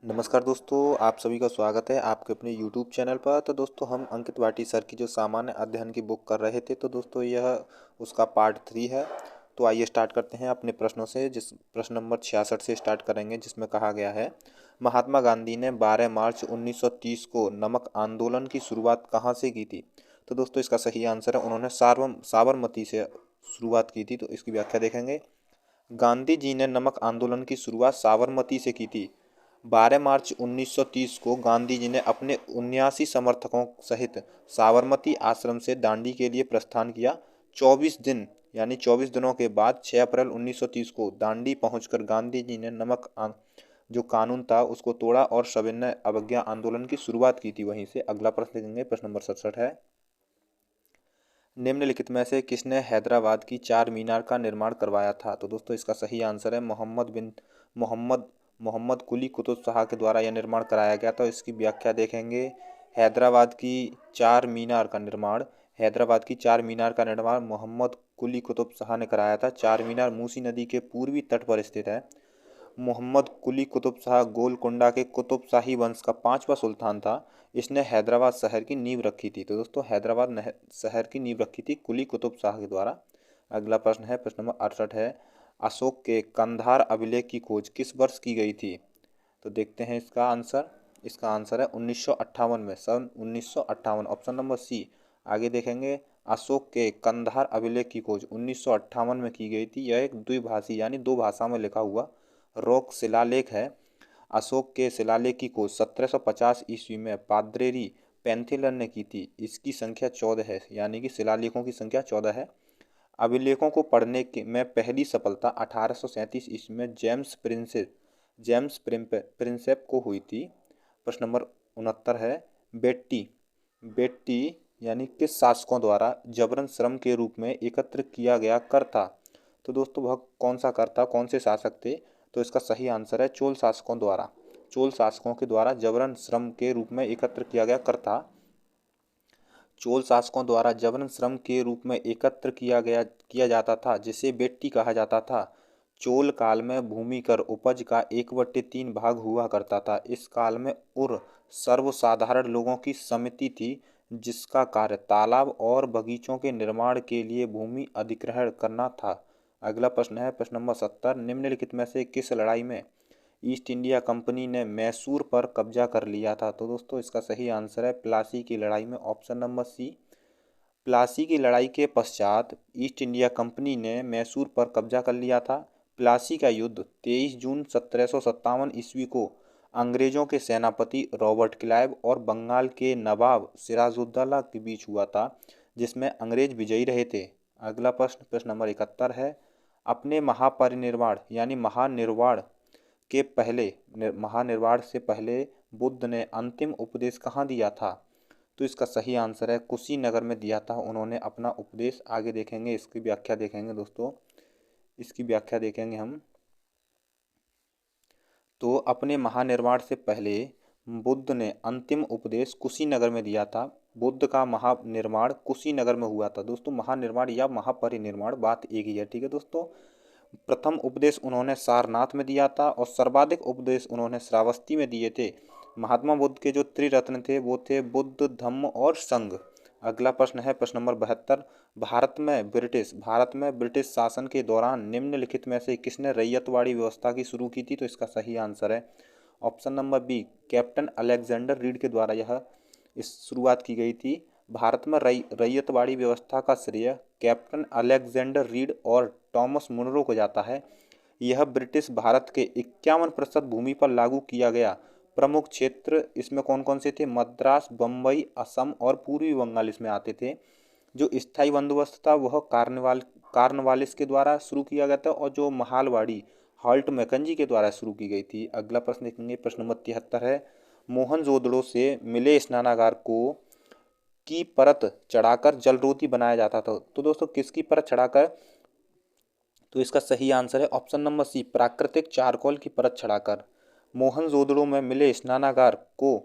नमस्कार दोस्तों, आप सभी का स्वागत है आपके अपने YouTube चैनल पर। तो दोस्तों हम अंकित वाटी सर की जो सामान्य अध्ययन की बुक कर रहे थे, तो दोस्तों यह उसका पार्ट 3 है। तो आइए स्टार्ट करते हैं अपने प्रश्नों से। जिस प्रश्न नंबर 66 से स्टार्ट करेंगे, जिसमें कहा गया है महात्मा गांधी ने 12 मार्च 1930 को नमक आंदोलन की शुरुआत कहाँ से की थी। तो दोस्तों इसका सही आंसर है उन्होंने साबरमती से शुरुआत की थी। तो इसकी व्याख्या देखेंगे। गांधी जी ने नमक आंदोलन की शुरुआत साबरमती से की थी। 12 मार्च 1930 को गांधी जी ने अपने 79 समर्थकों सहित साबरमती आश्रम से दांडी के लिए प्रस्थान किया। 24 दिन यानी 24 दिनों के बाद 6 अप्रैल 1930 को दांडी पहुंचकर गांधी जी ने जो कानून था उसको तोड़ा और सविनय अवज्ञा आंदोलन की शुरुआत की थी वहीं से। अगला प्रश्न देखेंगे, प्रश्न नंबर 67 है। निम्नलिखित में से किसने हैदराबाद की चार मीनार का निर्माण करवाया था। तो दोस्तों इसका सही आंसर है मोहम्मद मोहम्मद कुली कुतुब शाह के द्वारा यह निर्माण कराया गया था। इसकी व्याख्या देखेंगे। हैदराबाद की चार मीनार का निर्माण हैदराबाद की चार मीनार का निर्माण मोहम्मद कुली कुतुब शाह ने कराया था। चार मीनार मूसी नदी के पूर्वी तट पर स्थित है। मोहम्मद कुली कुतुब शाह गोलकुंडा के कुतुब शाही वंश का पांचवा सुल्तान था। इसने हैदराबाद शहर की नींव रखी थी। तो दोस्तों शहर की नींव रखी थी कुली कुतुब शाह के द्वारा। अगला प्रश्न है, प्रश्न नंबर 68 है। अशोक के कंधार अभिलेख की खोज किस वर्ष की गई थी। तो देखते हैं इसका आंसर। इसका आंसर है 1958 में, सन 1958, ऑप्शन नंबर सी। आगे देखेंगे। अशोक के कंधार अभिलेख की खोज 1958 में की गई थी। यह एक द्विभाषी यानी दो भाषा में लिखा हुआ रॉक शिलालेख है। अशोक के शिलालेख की खोज 1750 ईस्वी में पाद्रेरी पेंथिलन ने की थी। इसकी संख्या 14 है, यानी कि शिलालेखों की संख्या 14 है। अभिलेखों को पढ़ने में पहली सफलता 1837 ईस्वी में जेम्स प्रिंसेप को हुई थी। प्रश्न नंबर 69 है। बेट्टी बेट्टी यानी किस शासकों द्वारा जबरन श्रम के रूप में एकत्र किया गया कर था। तो दोस्तों वह कौन सा कर था, कौन से शासक थे। तो इसका सही आंसर है चोल शासकों के द्वारा जबरन श्रम के रूप में एकत्र किया गया कर था। चोल शासकों द्वारा जबरन श्रम के रूप में एकत्र किया जाता था, जिसे बेट्टी कहा जाता था। चोल काल में भूमि कर उपज का 1/3 भाग हुआ करता था। इस काल में उर सर्वसाधारण लोगों की समिति थी, जिसका कार्य तालाब और बगीचों के निर्माण के लिए भूमि अधिग्रहण करना था। अगला प्रश्न है, प्रश्न नंबर 70। निम्नलिखित में से किस लड़ाई में ईस्ट इंडिया कंपनी ने मैसूर पर कब्जा कर लिया था। तो दोस्तों इसका सही आंसर है प्लासी की लड़ाई में, ऑप्शन नंबर सी। प्लासी की लड़ाई के पश्चात ईस्ट इंडिया कंपनी ने मैसूर पर कब्जा कर लिया था। प्लासी का युद्ध 23 जून 1757 ईस्वी को अंग्रेजों के सेनापति रॉबर्ट क्लाइव और बंगाल के नवाब सिराजुद्दौला के बीच हुआ था, जिसमें अंग्रेज विजयी रहे थे। अगला प्रश्न, प्रश्न नंबर 71 है। अपने महापरिनिर्वाण यानी महानिर्वाण से पहले बुद्ध ने अंतिम उपदेश कहाँ दिया था। तो इसका सही आंसर है कुशीनगर में दिया था उन्होंने अपना उपदेश। आगे देखेंगे, इसकी व्याख्या देखेंगे दोस्तों। इसकी व्याख्या देखेंगे हम। तो अपने महानिर्वाण से पहले बुद्ध ने अंतिम उपदेश कुशीनगर में दिया था। बुद्ध का महानिर्वाण कुशीनगर में हुआ था। दोस्तों महानिर्वाण या महापरिनिर्वाण बात एक ही है, ठीक है दोस्तों। प्रथम उपदेश उन्होंने सारनाथ में दिया था और सर्वाधिक उपदेश उन्होंने श्रावस्ती में दिए थे। महात्मा बुद्ध के जो त्रिरत्न थे वो थे बुद्ध, धम्म और संघ। अगला प्रश्न है, प्रश्न नंबर 72। भारत में ब्रिटिश शासन के दौरान निम्नलिखित में से किसने रैयतवाड़ी व्यवस्था की शुरू की थी। तो इसका सही आंसर है option number B, captain Alexander Read के द्वारा इस शुरुआत की गई थी। भारत में रैयतवाड़ी व्यवस्था का श्रेय कैप्टन अलेक्जेंडर रीड और टॉमस मुनरो को जाता है। यह ब्रिटिश भारत के 51% भूमि पर लागू किया गया। प्रमुख क्षेत्र इसमें कौन कौन से थे। मद्रास, बम्बई, असम और पूर्वी बंगाल इसमें आते थे। जो स्थायी बंदोबस्त था वह कार्नवालिस के द्वारा शुरू किया गया था और जो महालवाड़ी हॉल्ट मैकेंजी के द्वारा शुरू की गई थी। अगला प्रश्न देखेंगे, प्रश्न नंबर 73 है। मोहनजोदड़ो से मिले स्नानागार को की परत चढ़ाकर जलरोधी बनाया जाता था। तो दोस्तों किसकी परत चढ़ाकर। तो इसका सही आंसर है ऑप्शन नंबर सी, प्राकृतिक चारकोल की परत चढ़ाकर। मोहनजोदड़ो में मिले स्नानागार को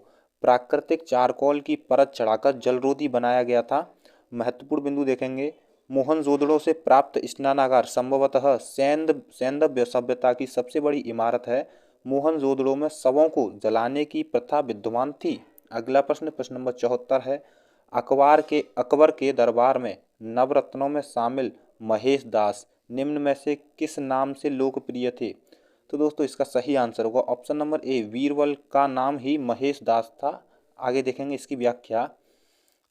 प्राकृतिक चारकोल की परत चढ़ाकर जलरोधी बनाया गया था। महत्वपूर्ण बिंदु देखेंगे। मोहनजोदड़ो से प्राप्त स्नानागार संभवतः सेंदव्य सभ्यता की सबसे बड़ी इमारत है। मोहनजोदड़ो में शवों को जलाने की प्रथा विद्यमान थी? अगला प्रश्न, प्रश्न नंबर 74 है, अकबर के दरबार में नवरत्नों में शामिल महेश दास निम्न में से किस नाम से लोकप्रिय थे? तो दोस्तों इसका सही आंसर होगा ऑप्शन नंबर ए, बीरबल का नाम ही महेश दास था। आगे देखेंगे इसकी व्याख्या।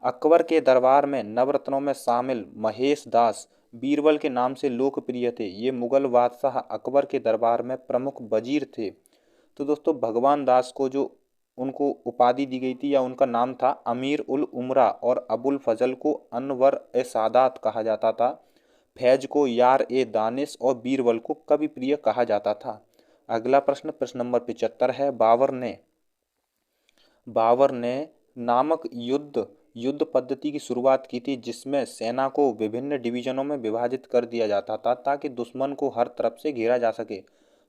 अकबर के दरबार में नवरत्नों में शामिल महेश दास बीरबल के नाम से लोकप्रिय थे। ये मुगल बादशाह अकबर के दरबार में प्रमुख वजीर थे। तो दोस्तों भगवान दास को जो उनको उपाधि दी गई थी या उनका नाम था अमीर उल उमरा, और अबुल फजल को अनवर ए सादात कहा जाता था। फैज को यार ए दानिश और बीरबल को कवि प्रिय कहा जाता था। अगला प्रश्न, प्रश्न नंबर 75 है, बाबर ने नामक युद्ध पद्धति की शुरुआत की थी जिसमें सेना को विभिन्न डिवीजनों में विभाजित कर दिया जाता था ताकि दुश्मन को हर तरफ से घेरा जा सके।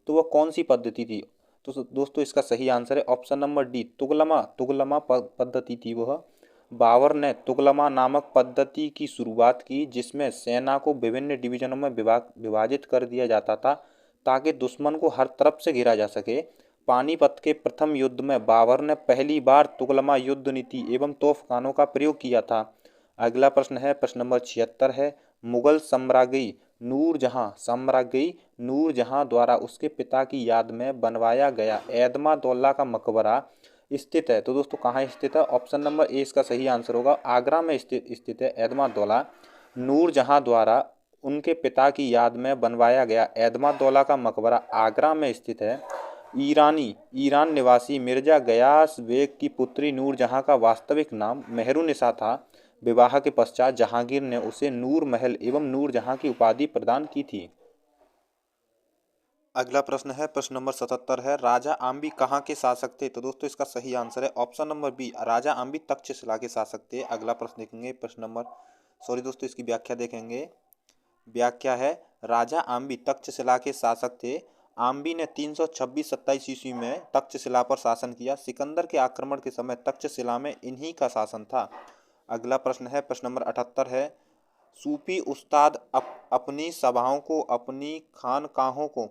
तो वह कौन सी पद्धति थी? तो दोस्तों इसका सही आंसर है ऑप्शन नंबर डी, तुगलमा पद्धति थी वह। बाबर ने तुगलमा नामक पद्धति की शुरुआत की जिसमें सेना को विभिन्न डिवीजनों में विभाजित कर दिया जाता था ताकि दुश्मन को हर तरफ से घेरा जा सके। पानीपत के प्रथम युद्ध में बाबर ने पहली बार तुगलमा युद्ध नीति एवं तोपखानों का प्रयोग किया था। अगला प्रश्न है, प्रश्न नंबर 76 है, मुगल साम्राज्ञी नूरजहां द्वारा उसके पिता की याद में बनवाया गया एतमा दौला का मकबरा स्थित है। तो दोस्तों कहाँ स्थित है? ऑप्शन नंबर ए इसका सही आंसर होगा, आगरा में स्थित है एतमा दौला। नूरजहां द्वारा उनके पिता की याद में बनवाया गया एतमा दौला का मकबरा आगरा में स्थित है। ईरान निवासी मिर्जा गयास बेग की पुत्री नूरजहां का वास्तविक नाम मेहरुनिसा था। विवाह के पश्चात जहांगीर ने उसे नूर महल एवं नूरजहां की उपाधि प्रदान की थी। अगला प्रश्न है, प्रश्न नंबर 77 है, राजा आम्बी कहाँ के शासक थे? तो दोस्तों इसका सही आंसर है ऑप्शन नंबर बी, राजा आम्बी तक्षशिला के शासक थे। अगला प्रश्न देखेंगे, दोस्तों इसकी व्याख्या देखेंगे। व्याख्या है, राजा आम्बी तक्षशिला के शासक थे। आम्बी ने 326-27 ईस्वी में तक्षशिला पर शासन किया। सिकंदर के आक्रमण के समय तक्षशिला में इन्हीं का शासन था। अगला प्रश्न है, प्रश्न नंबर 78 है, सूफी उस्ताद अपनी सभाओं को अपनी खानकाहों को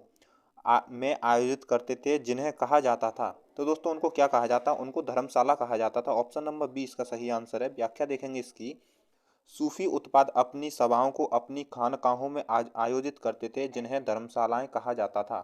में आयोजित करते थे जिन्हें कहा जाता था। तो दोस्तों उनको क्या कहा जाता? उनको धर्मशाला कहा जाता था। ऑप्शन नंबर बी इसका सही आंसर है। व्याख्या देखेंगे इसकी। सूफी उत्पाद अपनी सभाओं को अपनी खानकाहों में आयोजित करते थे जिन्हें धर्मशालाएं कहा जाता था।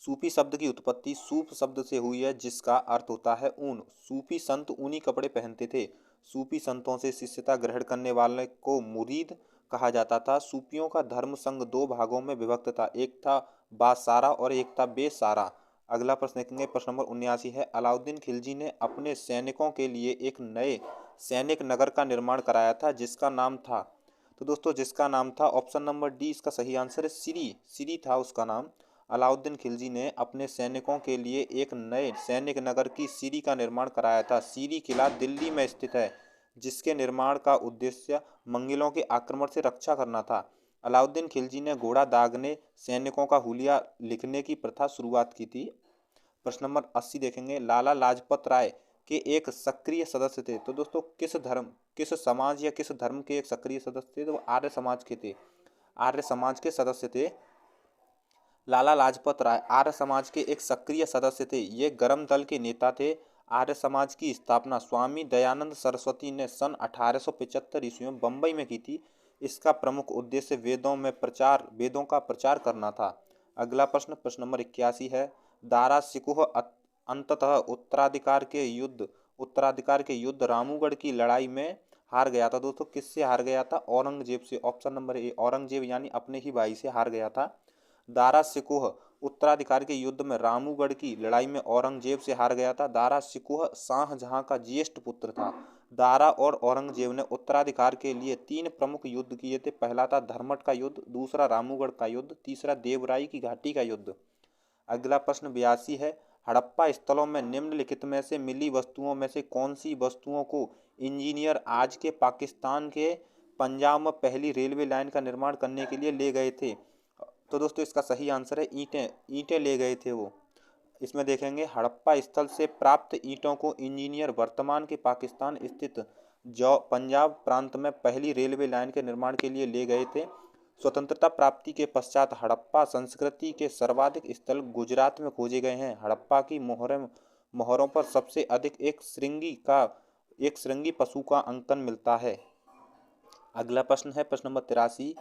सूफी शब्द की उत्पत्ति सूफ शब्द से हुई है जिसका अर्थ होता है ऊन। सूफी संत ऊनी कपड़े पहनते थे। सूफी संतों से शिष्यता ग्रहण करने वाले को मुरीद कहा जाता था। सूफियों का धर्म संघ दो भागों में विभक्त था, एक था बासारा और एक था बेसारा। अगला प्रश्न देखेंगे, प्रश्न नंबर 79 है, अलाउद्दीन खिलजी ने अपने सैनिकों के लिए एक नए सैनिक नगर का निर्माण कराया था जिसका नाम था? तो दोस्तों जिसका नाम था ऑप्शन नंबर डी इसका सही आंसर है सिरी था उसका नाम। अलाउद्दीन खिलजी ने अपने सैनिकों के लिए एक नए सैनिक नगर की सिरी का निर्माण कराया था। सिरी किला दिल्ली में स्थित है जिसके निर्माण का उद्देश्य मंगलों के आक्रमण से रक्षा करना था। अलाउद्दीन खिलजी ने घोड़ा दागने सैनिकों का हुलिया लिखने की प्रथा शुरुआत की थी। प्रश्न नंबर 80 देखेंगे, लाला लाजपत राय के एक सक्रिय सदस्य थे। तो दोस्तों किस समाज या किस धर्म के एक सक्रिय सदस्य थे? तो वो आर्य समाज के थे, आर्य समाज के सदस्य थे। लाला लाजपत राय आर्य समाज के एक सक्रिय सदस्य थे। ये गर्म दल के नेता थे। आर्य समाज की स्थापना स्वामी दयानंद सरस्वती ने सन 1875 ईस्वी में बम्बई में की थी। इसका प्रमुख उद्देश्य वेदों का प्रचार करना था। अगला प्रश्न, प्रश्न नंबर 81 है, दारा सिकुह अंततः उत्तराधिकार के युद्ध रामूगढ़ की लड़ाई में हार गया था। दोस्तों किससे हार गया था? औरंगजेब से। ऑप्शन नंबर ए, औरंगजेब यानी अपने ही भाई से हार गया था। दारा सिकुह उत्तराधिकार के युद्ध में रामूगढ़ की लड़ाई में औरंगजेब से हार गया था। दारा सिकुह शाहजहां का ज्येष्ठ पुत्र था। दारा और औरंगजेब ने उत्तराधिकार के लिए 3 प्रमुख युद्ध किए थे। पहला था धर्मट का युद्ध, दूसरा रामूगढ़ का युद्ध, तीसरा देवराई की घाटी का युद्ध। अगला प्रश्न 82 है, हड़प्पा स्थलों में निम्नलिखित में से मिली वस्तुओं में से कौन सी वस्तुओं को इंजीनियर आज के पाकिस्तान के पंजाब में पहली रेलवे लाइन का निर्माण करने के लिए ले गए थे? तो दोस्तों इसका सही आंसर है ईंटें ले गए थे वो। इसमें देखेंगे, हड़प्पा स्थल से प्राप्त ईंटों को इंजीनियर वर्तमान के पाकिस्तान स्थित पंजाब प्रांत में पहली रेलवे लाइन के निर्माण के लिए ले गए थे। स्वतंत्रता प्राप्ति के पश्चात हड़प्पा संस्कृति के सर्वाधिक स्थल गुजरात में खोजे गए हैं। हड़प्पा की मोहरों पर सबसे अधिक एक श्रृंगी पशु का अंकन मिलता है। अगला प्रश्न है प्रश्न नंबर 83।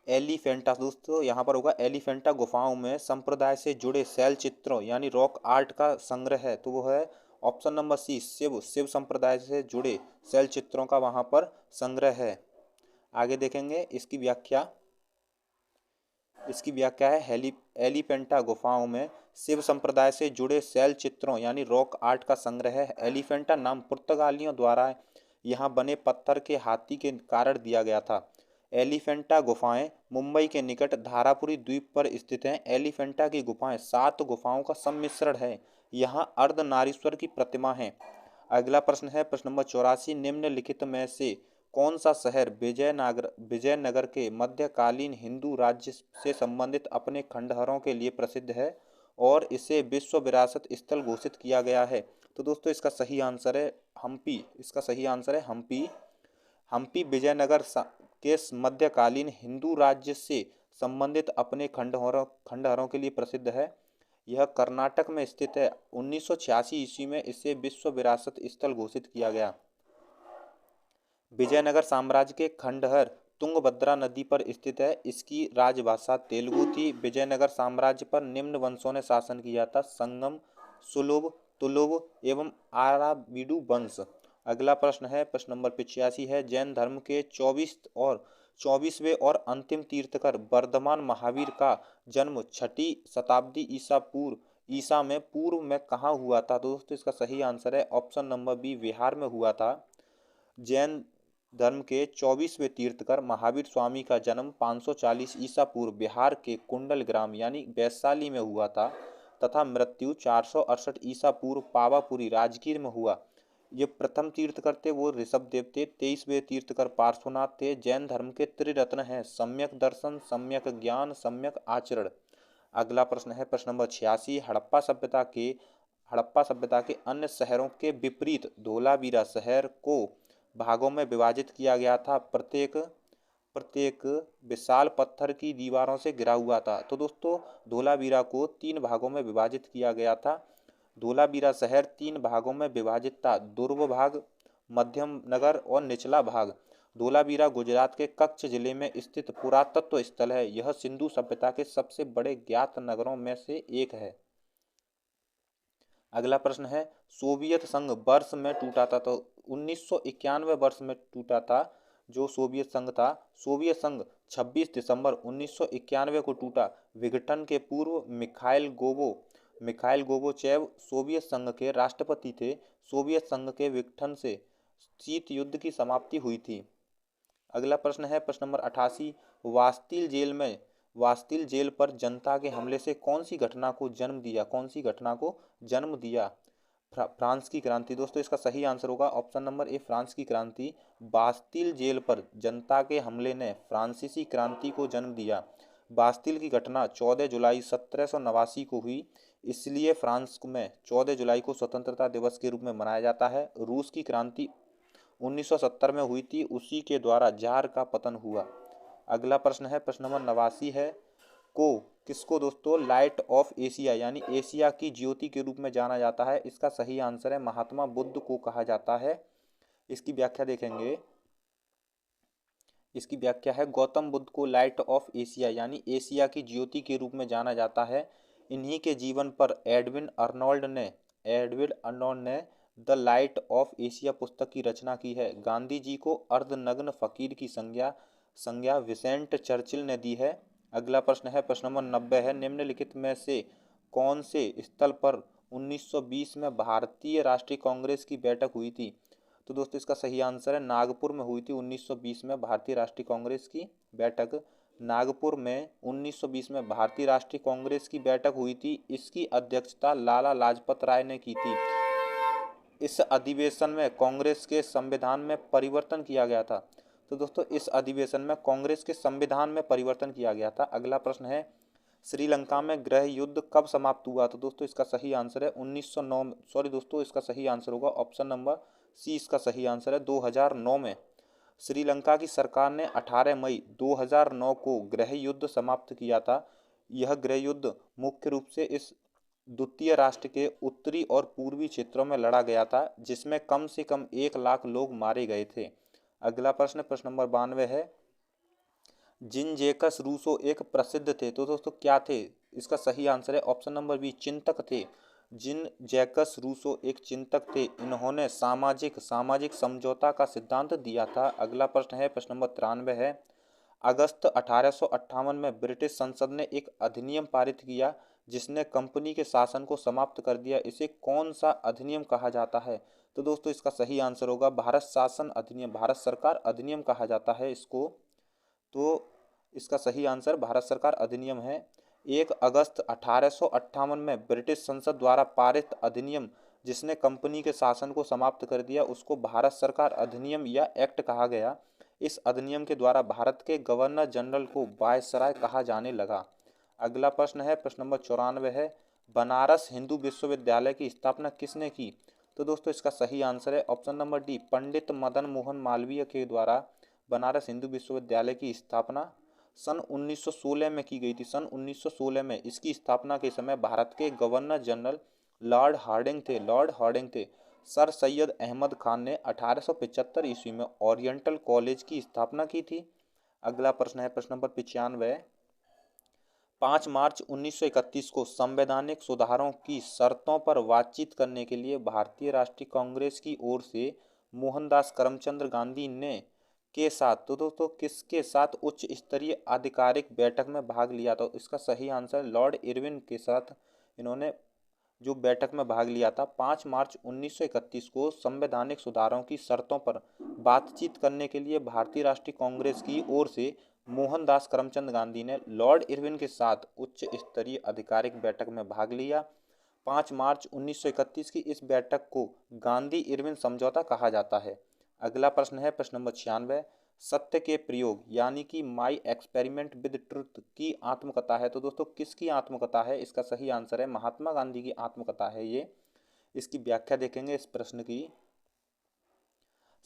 एलिफेंटा, दोस्तों यहाँ पर होगा एलिफेंटा गुफाओं में संप्रदाय से जुड़े शैल चित्रों यानी रॉक आर्ट का संग्रह है, तो वो है ऑप्शन नंबर सी, शिव संप्रदाय से जुड़े शैल चित्रों का वहाँ पर संग्रह है। आगे देखेंगे इसकी व्याख्या है एलिफेंटा गुफाओं में शिव संप्रदाय से जुड़े शैल चित्रों यानी रॉक आर्ट का संग्रह है। एलिफेंटा नाम पुर्तगालियों द्वारा यहाँ बने पत्थर के हाथी के कारण दिया गया था। एलिफेंटा गुफाएं मुंबई के निकट धारापुरी द्वीप पर स्थित हैं। एलिफेंटा की गुफाएं 7 गुफाओं का सम्मिश्रण है। यहाँ अर्धनारीश्वर की प्रतिमा है। अगला प्रश्न है प्रश्न नंबर 84। निम्नलिखित में से कौन सा शहर विजयनगर के मध्यकालीन हिंदू राज्य से संबंधित अपने खंडहरों के लिए प्रसिद्ध है और इसे विश्व विरासत स्थल घोषित किया गया है? तो दोस्तों इसका सही आंसर है हम्पी। हम्पी विजयनगर के मध्यकालीन हिंदू राज्य से संबंधित अपने खंडहरों के लिए प्रसिद्ध है। यह कर्नाटक में स्थित है। 1986 ईस्वी में इसे विश्व विरासत स्थल घोषित किया गया। विजयनगर साम्राज्य के खंडहर तुंगभद्रा नदी पर स्थित है। इसकी राजभाषा तेलुगु थी। विजयनगर साम्राज्य पर निम्न वंशों ने शासन किया था: संगम, सुलुभ, तुलुभ एवं आराविडु वंश। अगला प्रश्न है प्रश्न नंबर 85 है। जैन धर्म के 24वें और अंतिम तीर्थकर वर्धमान महावीर का जन्म 6ठी शताब्दी ईसा में पूर्व में कहाँ हुआ था? दोस्तों इसका सही आंसर है ऑप्शन नंबर बी, बिहार में हुआ था। जैन धर्म के 24वें तीर्थकर महावीर स्वामी का जन्म 540 ईसा पूर्व बिहार के कुंडल ग्राम यानी वैशाली में हुआ था तथा मृत्यु 468 ईसा पूर्व पावापुरी राजगीर में हुआ। ये प्रथम तीर्थकर थे वो ऋषभदेव थे। 23वें तीर्थकर पार्श्वनाथ थे। जैन धर्म के त्रिरत्न हैं: सम्यक दर्शन, सम्यक ज्ञान, सम्यक आचरण। अगला प्रश्न है प्रश्न नंबर 86। हड़प्पा सभ्यता के अन्य शहरों के विपरीत धोलावीरा शहर को भागों में विभाजित किया गया था। प्रत्येक विशाल पत्थर की दीवारों से घिरा हुआ था। तो दोस्तों धोलावीरा को 3 भागों में विभाजित किया गया था। धोलावीरा शहर 3 भागों में विभाजित था: पूर्व भाग, मध्यम नगर और निचला भाग। धोलावीरा गुजरात के कच्छ जिले में स्थित पुरातत्व स्थल है। यह सिंधु सभ्यता के सबसे बड़े ज्ञात नगरों में से एक है। अगला प्रश्न है सोवियत संघ वर्ष में टूटा था? तो 1991 वर्ष में टूटा था जो सोवियत संघ था। सोवियत संघ 26 दिसंबर 1991 को टूटा। विघटन के पूर्व मिखाइल गोर्बाचेव सोवियत संघ के राष्ट्रपति थे। सोवियत संघ के विघटन से शीत युद्ध की समाप्ति हुई थी। अगला प्रश्न है प्रश्न नंबर 88। वास्तिल जेल पर जनता के हमले से कौन सी घटना को जन्म दिया? फ्रांस की क्रांति। दोस्तों इसका सही आंसर होगा ऑप्शन नंबर ए, फ्रांस की क्रांति। बास्तिल जेल पर जनता के हमले ने फ्रांसीसी क्रांति को जन्म दिया। बास्तिल की घटना 14 जुलाई 1789 को हुई, इसलिए फ्रांस में 14 जुलाई को स्वतंत्रता दिवस के रूप में मनाया जाता है। रूस की क्रांति 1970 में हुई थी, उसी के द्वारा जार का पतन हुआ। अगला प्रश्न है प्रश्न नंबर 89 है। किसको दोस्तों लाइट ऑफ एशिया यानी एशिया की ज्योति के रूप में जाना जाता है? इसका सही आंसर है महात्मा बुद्ध को कहा जाता है। इसकी व्याख्या देखेंगे। इसकी व्याख्या है गौतम बुद्ध को लाइट ऑफ एशिया यानी एशिया की ज्योति के रूप में जाना जाता है। इन्हीं के जीवन पर एडविन अर्नोल्ड ने द लाइट ऑफ एशिया पुस्तक की रचना की है। गांधी जी को अर्धनग्न फकीर की संज्ञा विसेंट चर्चिल ने दी है। अगला प्रश्न है प्रश्न नंबर 90 है। निम्नलिखित में से कौन से स्थल पर 1920 में भारतीय राष्ट्रीय कांग्रेस की बैठक हुई थी? तो दोस्तों इसका सही आंसर है नागपुर में हुई थी। 1920 में भारतीय राष्ट्रीय कांग्रेस की बैठक नागपुर में 1920 में भारतीय राष्ट्रीय कांग्रेस की बैठक हुई थी। इसकी अध्यक्षता लाला लाजपत राय ने की थी। इस अधिवेशन में कांग्रेस के संविधान में परिवर्तन किया गया था। तो दोस्तों इस अधिवेशन में कांग्रेस के संविधान में परिवर्तन किया गया था। अगला प्रश्न है श्रीलंका में गृह युद्ध कब समाप्त हुआ? तो दोस्तों इसका सही आंसर है 1909 इसका सही आंसर होगा ऑप्शन नंबर सी, इसका सही आंसर है 2009 में। श्रीलंका की सरकार ने 18 मई 2009 को गृह युद्ध समाप्त किया था। यह गृह युद्ध मुख्य रूप से इस द्वितीय राष्ट्र के उत्तरी और पूर्वी क्षेत्रों में लड़ा गया था, जिसमें कम से कम 1 लाख लोग मारे गए थे। अगला प्रश्न, प्रश्न नंबर 92 है, जिन जैकस रूसो एक प्रसिद्ध थे, तो दोस्तों क्या थे? इसका सही आंसर है ऑप्शन नंबर बी, चिंतक थे। जिन जैकस रूसो एक चिंतक थे, इन्होंने सामाजिक सामाजिक समझौता का सिद्धांत दिया था। अगला प्रश्न है, प्रश्न नंबर 93 है, अगस्त 1858 में ब्रिटिश संसद ने एक अधिनियम पारित किया जिसने कंपनी के शासन को समाप्त कर दिया। इसे कौन सा अधिनियम कहा जाता है? तो दोस्तों इसका सही आंसर होगा भारत शासन अधिनियम, भारत सरकार अधिनियम कहा जाता है इसको। तो इसका सही आंसर भारत सरकार अधिनियम है। 1 अगस्त 1858 में ब्रिटिश संसद द्वारा पारित अधिनियम जिसने कंपनी के शासन को समाप्त कर दिया, उसको भारत सरकार अधिनियम या एक्ट कहा गया। इस अधिनियम के द्वारा भारत के गवर्नर जनरल को वायसराय कहा जाने लगा। अगला प्रश्न है, प्रश्न नंबर 94 है, बनारस हिंदू विश्वविद्यालय की स्थापना किसने की? तो दोस्तों इसका सही आंसर है option number D, Pandit Madan Mohan Malviya के द्वारा बनारस हिंदू विश्वविद्यालय की स्थापना सन 1916 में की गई थी। सन 1916 में इसकी स्थापना के समय भारत के गवर्नर जनरल लॉर्ड हार्डिंग थे। सर सैयद अहमद खान ने 1875 ईस्वी में ओरिएंटल कॉलेज की स्थापना की थी। अगला प्रश्न है, प्रश्न नंबर 95, 5 मार्च 1931 को संवैधानिक सुधारों की शर्तों पर बातचीत करने के लिए भारतीय राष्ट्रीय कांग्रेस की ओर से मोहनदास करमचंद गांधी ने के साथ, तो दोस्तों किसके साथ उच्च स्तरीय आधिकारिक बैठक में भाग लिया था? इसका सही आंसर लॉर्ड इरविन के साथ इन्होंने जो बैठक में भाग लिया था। 5 मार्च 1931 को संवैधानिक सुधारों की शर्तों पर बातचीत करने के लिए भारतीय राष्ट्रीय कांग्रेस की ओर से मोहनदास करमचंद गांधी ने लॉर्ड इरविन के साथ उच्च स्तरीय आधिकारिक बैठक में भाग लिया। 5 मार्च 1931 की इस बैठक को गांधी इरविन समझौता कहा जाता है। अगला प्रश्न है, प्रश्न नंबर 96, सत्य के प्रयोग यानी कि माई एक्सपेरिमेंट विद ट्रुथ की आत्मकथा है। तो दोस्तों किसकी आत्मकथा है? इसका सही आंसर है महात्मा गांधी की आत्मकथा है ये। इसकी व्याख्या देखेंगे इस प्रश्न की।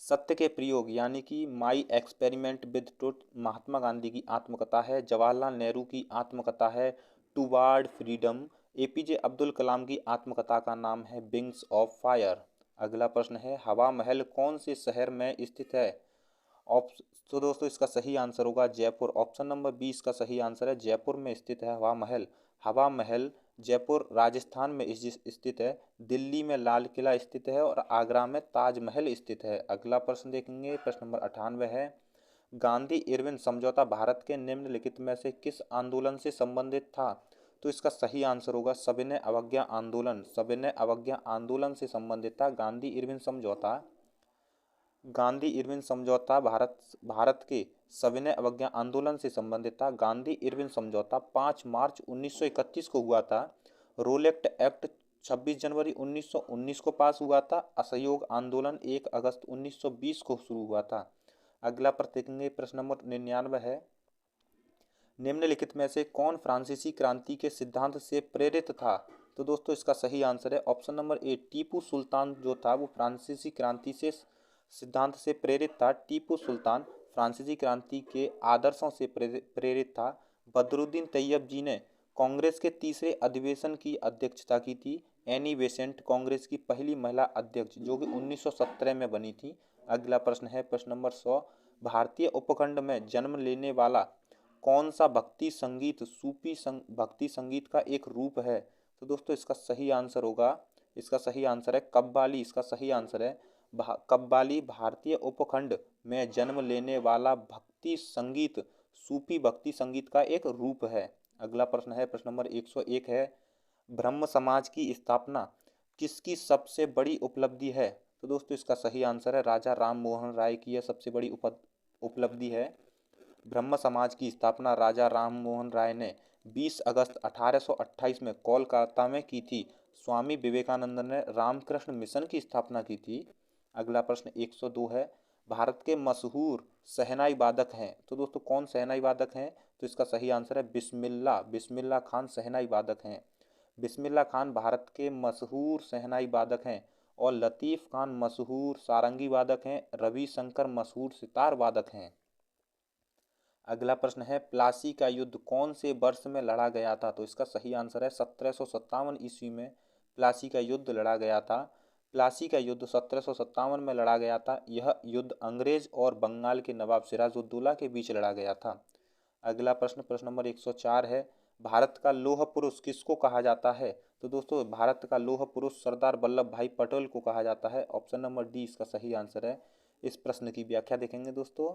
सत्य के प्रयोग यानी कि my experiment with truth Mahatma Gandhi की आत्मकथा है। जवाहरलाल नेहरू की आत्मकथा है toward freedom. APJ Abdul Kalam की आत्मकथा का नाम है विंग्स ऑफ फायर। अगला प्रश्न है, हवा महल कौन से शहर में स्थित है? तो दोस्तों इसका सही आंसर होगा जयपुर। ऑप्शन नंबर 20 का सही आंसर है, जयपुर में स्थित है हवा महल। हवा महल जयपुर राजस्थान में स्थित है, दिल्ली में लाल किला स्थित है और आगरा में ताजमहल स्थित है। अगला प्रश्न देखेंगे, प्रश्न नंबर 98 है, गांधी इरविन समझौता भारत के निम्नलिखित में से किस आंदोलन से संबंधित था? तो इसका सही आंसर होगा सविनय अवज्ञा आंदोलन। सविनय अवज्ञा आंदोलन से संबंधित था गांधी इरविन समझौता। गांधी इरविन समझौता भारत के सविनय अवज्ञा आंदोलन से संबंधित था। गांधी इरविन समझौता 5 मार्च 1931 को हुआ था। रोलेक्ट एक्ट 26 जनवरी 1919 को पास हुआ था। असहयोग आंदोलन 1 अगस्त 1920 को शुरू हुआ था। अगला प्रश्न नंबर 99 है, निम्नलिखित में से कौन फ्रांसीसी क्रांति के सिद्धांत से प्रेरित था? तो दोस्तों इसका सही आंसर है option number A, Tipu Sultan जो था वो फ्रांसीसी क्रांति से सिद्धांत से प्रेरित था। टीपू सुल्तान फ्रांसीसी क्रांति के आदर्शों से प्रेरित था। बदरुद्दीन तैयब जी ने कांग्रेस के तीसरे अधिवेशन की अध्यक्षता की थी। एनी बेसेंट कांग्रेस की पहली महिला अध्यक्ष जो कि 1917 में बनी थी। अगला प्रश्न है, प्रश्न नंबर 100, भारतीय उपखंड में जन्म लेने वाला कौन सा भक्ति संगीत सूफी भक्ति संगीत का एक रूप है? तो दोस्तों इसका सही आंसर होगा, इसका सही आंसर है कव्वाली। इसका सही आंसर है कव्वाली भारतीय उपखंड में जन्म लेने वाला भक्ति संगीत सूफी भक्ति संगीत का एक रूप है। अगला प्रश्न है, प्रश्न नंबर 101 है, ब्रह्म समाज की स्थापना किसकी सबसे बड़ी उपलब्धि है? तो दोस्तों इसका सही आंसर है राजा राम मोहन राय की यह सबसे बड़ी उपलब्धि है। ब्रह्म समाज की स्थापना राजा राम मोहन राय ने 20 अगस्त 1828 में कोलकाता में की थी। स्वामी विवेकानंद ने रामकृष्ण मिशन की स्थापना की थी। अगला प्रश्न 102 है, भारत के मशहूर शहनाई वादक हैं। तो दोस्तों कौन शहनाई वादक हैं? तो इसका सही आंसर है बिस्मिल्लाह खान शहनाई वादक हैं। बिस्मिल्लाह खान भारत के मशहूर शहनाई वादक हैं। और लतीफ़ खान मशहूर सारंगी वादक हैं, रविशंकर मशहूर सितार वादक हैं। अगला प्रश्न है, प्लासी का युद्ध कौन से वर्ष में लड़ा गया था? तो इसका सही आंसर है 1757 ईस्वी में प्लासी का युद्ध लड़ा गया था। प्लासी का युद्ध 1757 में लड़ा गया था। यह युद्ध अंग्रेज और बंगाल के नवाब सिराजुद्दौला के बीच लड़ा गया था। अगला प्रश्न, प्रश्न नंबर 104 है, भारत का लौह पुरुष किसको कहा जाता है? तो दोस्तों भारत का लौह पुरुष सरदार वल्लभ भाई पटेल को कहा जाता है। ऑप्शन नंबर डी इसका सही आंसर है। इस प्रश्न की व्याख्या देखेंगे दोस्तों।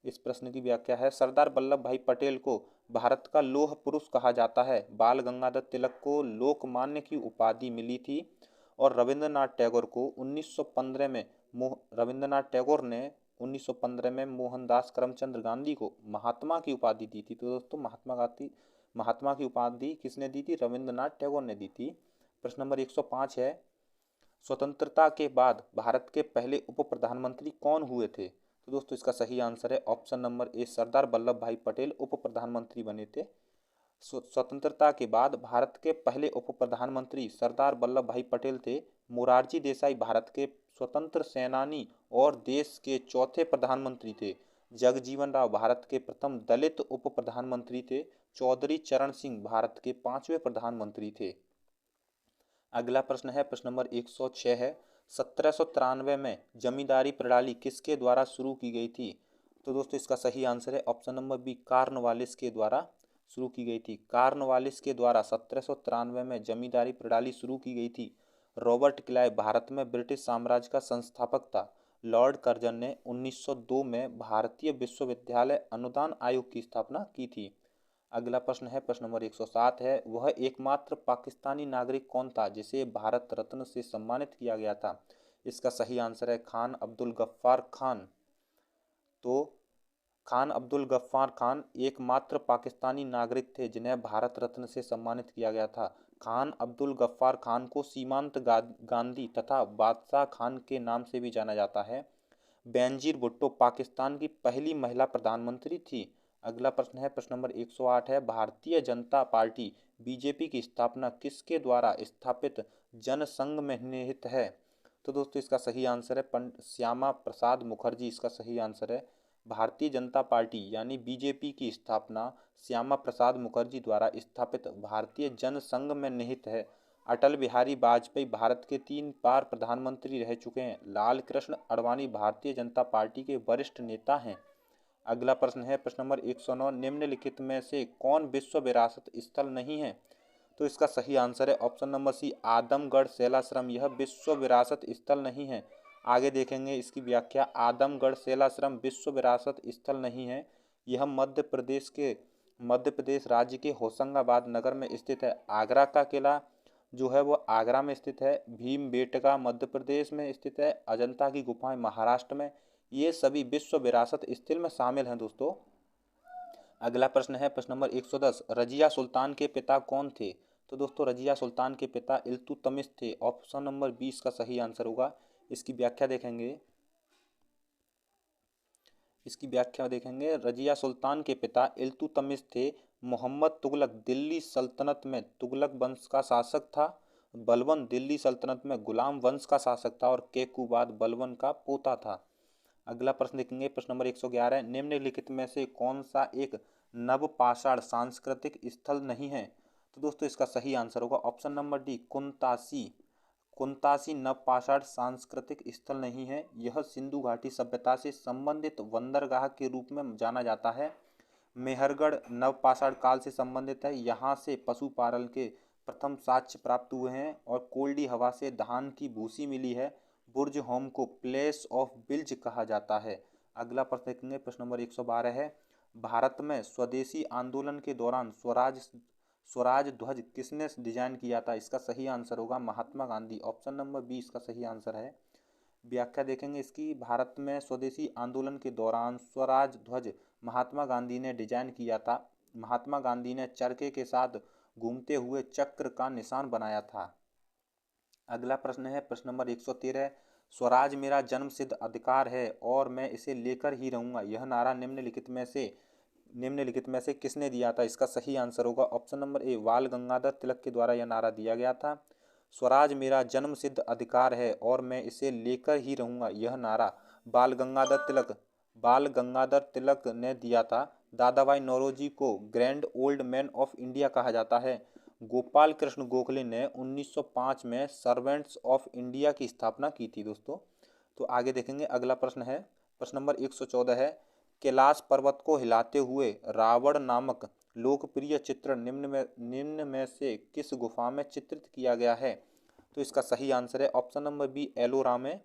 इस प्रश्न की व्याख्या है, सरदार वल्लभ भाई पटेल को भारत का लौह पुरुष कहा जाता है। बाल गंगाधर तिलक को लोकमान्य की उपाधि मिली थी और रविंद्रनाथ टैगोर को 1915 में रविंद्रनाथ टैगोर ने 1915 में मोहनदास करमचंद गांधी को महात्मा की उपाधि दी थी। तो दोस्तों महात्मा की उपाधि किसने दी थी? रविंद्रनाथ टैगोर ने दी थी। प्रश्न नंबर 105 है, स्वतंत्रता के बाद भारत के पहले उप प्रधानमंत्री कौन हुए थे? तो दोस्तों इसका सही आंसर है option number A, Sardar Vallabh भाई पटेल उप प्रधानमंत्री बने थे। स्वतंत्रता के बाद भारत के पहले उप प्रधानमंत्री सरदार वल्लभ भाई पटेल थे। मोरारजी देसाई भारत के स्वतंत्र सेनानी और देश के चौथे प्रधानमंत्री थे। जगजीवन राव भारत के प्रथम दलित उप प्रधानमंत्री थे। चौधरी चरण सिंह भारत के 5वें प्रधानमंत्री थे। अगला प्रश्न है, प्रश्न नंबर 106 है, 1793 में जमींदारी प्रणाली किसके द्वारा शुरू की गई थी? तो दोस्तों इसका सही आंसर है ऑप्शन नंबर बी, कॉर्नवालिस के द्वारा शुरू की गई थी। कॉर्नवालिस के द्वारा 1793 में जमींदारी प्रणाली शुरू की गई थी। रॉबर्ट क्लाइव भारत में ब्रिटिश साम्राज्य का संस्थापक था। लॉर्ड कर्जन ने 1902 में भारतीय विश्वविद्यालय अनुदान आयोग की स्थापना की थी। अगला प्रश्न है, प्रश्न नंबर 107 है, वह एकमात्र पाकिस्तानी नागरिक कौन था जिसे भारत रत्न से सम्मानित किया गया था? इसका सही आंसर है खान अब्दुल गफ्फार खान। तो खान अब्दुल गफ्फार खान एकमात्र पाकिस्तानी नागरिक थे जिन्हें भारत रत्न से सम्मानित किया गया था। खान अब्दुल गफ्फार खान को सीमांत गांधी तथा बादशाह खान के नाम से भी जाना जाता है। बेनजीर भुट्टो पाकिस्तान की पहली महिला प्रधानमंत्री थी। अगला प्रश्न है, प्रश्न नंबर 108 है, भारतीय जनता पार्टी बीजेपी की स्थापना किसके द्वारा स्थापित जनसंघ में निहित है? तो दोस्तों इसका सही आंसर है पंडित श्यामा प्रसाद मुखर्जी। इसका सही आंसर है भारतीय जनता पार्टी यानी बीजेपी की स्थापना श्यामा प्रसाद मुखर्जी द्वारा स्थापित भारतीय जनसंघ में निहित है। अटल बिहारी वाजपेयी भारत के 3 बार प्रधानमंत्री रह चुके हैं। लाल कृष्ण आडवाणी भारतीय जनता पार्टी के वरिष्ठ नेता हैं। अगला प्रश्न है, प्रश्न नंबर 109, निम्नलिखित में से कौन विश्व विरासत स्थल नहीं है? तो इसका सही आंसर है ऑप्शन नंबर सी, आदमगढ़ शैलाश्रम। यह विश्व विरासत स्थल नहीं है। आगे देखेंगे इसकी व्याख्या। आदमगढ़ शैलाश्रम विश्व विरासत स्थल नहीं है। यह मध्य प्रदेश राज्य के होशंगाबाद नगर में स्थित है। आगरा का किला जो है वो आगरा में स्थित है। भीमबेटका मध्य प्रदेश में स्थित है। अजंता की गुफाएं महाराष्ट्र में, ये सभी विश्व विरासत स्थल में शामिल हैं दोस्तों। अगला प्रश्न है, प्रश्न नंबर 110, रजिया सुल्तान के पिता कौन थे? तो दोस्तों रजिया सुल्तान के पिता इल्तुतमिश थे। ऑप्शन नंबर 20 का सही आंसर होगा। इसकी व्याख्या देखेंगे। रजिया सुल्तान के पिता इल्तुतमिश थे। मोहम्मद तुगलक दिल्ली सल्तनत में तुगलक वंश का शासक था। बलबन दिल्ली सल्तनत में गुलाम वंश का शासक था और केकुबाद बलबन का पोता था। अगला प्रश्न देखेंगे, प्रश्न नंबर 111 है, निम्नलिखित में से कौन सा एक नवपाषाण सांस्कृतिक स्थल नहीं है? तो दोस्तों इसका सही आंसर होगा option number D, Kuntasi. Kuntasi नवपाषाण सांस्कृतिक स्थल नहीं है। यह सिंधु घाटी सभ्यता से संबंधित बंदरगाह के रूप में जाना जाता है। मेहरगढ़ नवपाषाण काल से संबंधित है। यहाँ से पशुपालन के प्रथम साक्ष्य प्राप्त हुए हैं और कोल्डी हवा से धान की भूसी मिली है। बुर्ज होम को प्लेस ऑफ बिल्ज कहा जाता है। अगला प्रश्न देखेंगे, प्रश्न नंबर 112 है, भारत में स्वदेशी आंदोलन के दौरान स्वराज ध्वज किसने डिजाइन किया था? इसका सही आंसर होगा महात्मा गांधी। ऑप्शन नंबर 20 का सही आंसर है। व्याख्या देखेंगे इसकी। भारत में स्वदेशी आंदोलन के दौरान स्वराज ध्वज महात्मा गांधी ने डिजाइन किया था। महात्मा गांधी ने चरखे के साथ घूमते हुए चक्र का निशान बनाया था। अगला प्रश्न है, प्रश्न नंबर 113, स्वराज मेरा जन्मसिद्ध अधिकार है और मैं इसे लेकर ही रहूंगा, यह नारा निम्नलिखित में से किसने दिया था? इसका सही आंसर होगा ऑप्शन नंबर ए, बाल गंगाधर तिलक के द्वारा यह नारा दिया गया था। स्वराज मेरा जन्मसिद्ध अधिकार है और मैं इसे लेकर ही रहूंगा, यह नारा बाल गंगाधर तिलक ने दिया था। दादा भाई नौरोजी को grand old man of India कहा जाता है। गोपाल कृष्ण गोखले ने 1905 में सर्वेंट्स ऑफ इंडिया की स्थापना की थी दोस्तों। तो आगे देखेंगे, अगला प्रश्न है, प्रश्न नंबर 114 है, कैलाश पर्वत को हिलाते हुए रावण नामक लोकप्रिय चित्रण निम्न में से किस गुफा में चित्रित किया गया है? तो इसका सही आंसर है ऑप्शन नंबर बी, एलोरा में।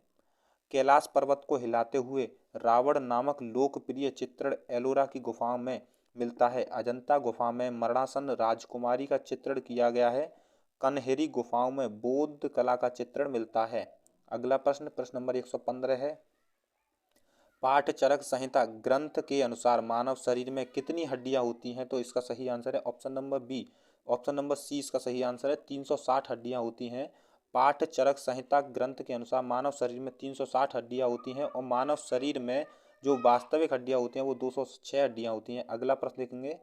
कैलाश पर्वत को हिलाते हुए रावण नामक लोकप्रिय चित्रण एलोरा की गुफाओं में मिलता है। अजंता गुफा में मरणासन राजकुमारी का चित्रण किया गया है। कन्हेरी गुफाओं में बौद्ध कला का चित्रण मिलता है। अगला प्रश्न, प्रश्न नंबर 115 है, पाठचरक संहिता ग्रंथ के अनुसार मानव शरीर में कितनी हड्डियां होती हैं? तो इसका सही आंसर है option number B, option number C इसका सही आंसर है, 360 हड्डियां होती हैं। पाठचरक संहिता ग्रंथ के अनुसार मानव शरीर में 360 हड्डियां होती हैं और मानव शरीर में जो वास्तविक हड्डियां होती हैं वो 206 हड्डियां होती हैं। अगला प्रश्न देखेंगे,